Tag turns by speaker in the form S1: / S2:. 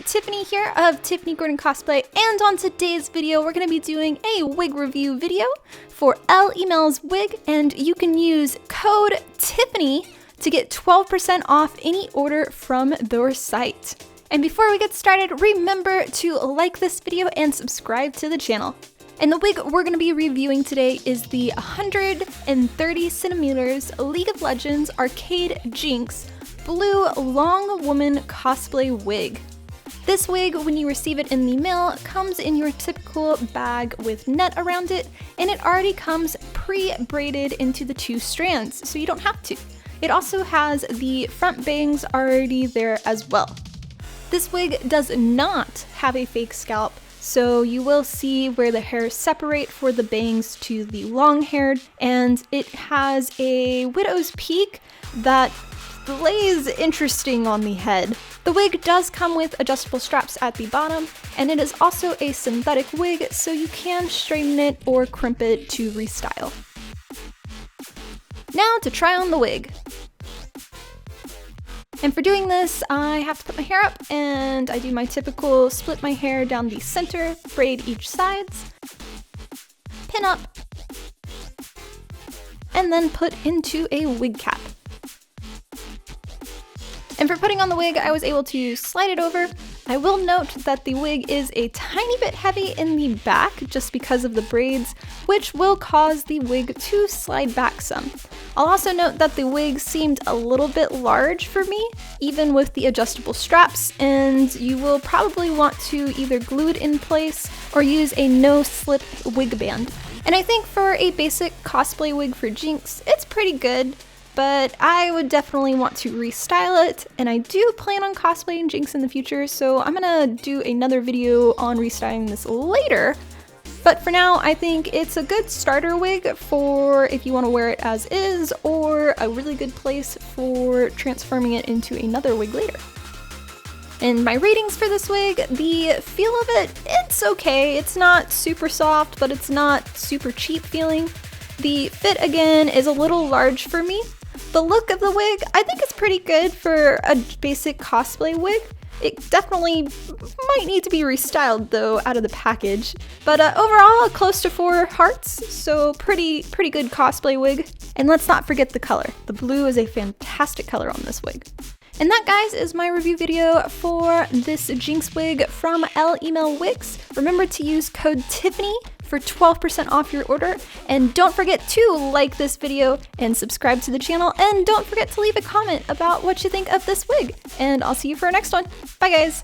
S1: Tiffany here of Tiffany Gordon Cosplay, and on today's video we're going to be doing a wig review video for Elle Email's wig, and you can use code Tiffany to get 12% off any order from their site. And before we get started, remember to like this video and subscribe to the channel. And the wig we're going to be reviewing today is the 130 centimeters League of Legends Arcane Jinx Blue Long Woman Cosplay Wig. This wig, when you receive it in the mail, comes in your typical bag with net around it, and it already comes pre-braided into the two strands, so you don't have to. It also has the front bangs already there as well. This wig does not have a fake scalp, so you will see where the hairs separate for the bangs to the long-haired, and it has a widow's peak that lays interesting on the head. The wig does come with adjustable straps at the bottom, and it is also a synthetic wig, so you can straighten it or crimp it to restyle. Now to try on the wig. And for doing this, I have to put my hair up, and I do my typical split my hair down the center, braid each sides, pin up, and then put into a wig cap. And for putting on the wig, I was able to slide it over. I will note that the wig is a tiny bit heavy in the back just because of the braids, which will cause the wig to slide back some. I'll also note that the wig seemed a little bit large for me, even with the adjustable straps, and you will probably want to either glue it in place or use a no-slip wig band. And I think for a basic cosplay wig for Jinx, it's pretty good, but I would definitely want to restyle it, and I do plan on cosplaying Jinx in the future, so I'm gonna do another video on restyling this later. But for now, I think it's a good starter wig for if you want to wear it as is, or a really good place for transforming it into another wig later. And my ratings for this wig, the feel of it, it's okay. It's not super soft, but it's not super cheap feeling. The fit, again, is a little large for me. The look of the wig, I think it's pretty good for a basic cosplay wig. It definitely might need to be restyled though out of the package, but overall close to 4 hearts, so pretty good cosplay wig. And let's not forget the color. The blue is a fantastic color on this wig. And that, guys, is my review video for this Jinx wig from Elle Email Wigs. Remember to use code Tiffany for 12% off your order, and don't forget to like this video and subscribe to the channel, and don't forget to leave a comment about what you think of this wig, and I'll see you for our next one. Bye, guys!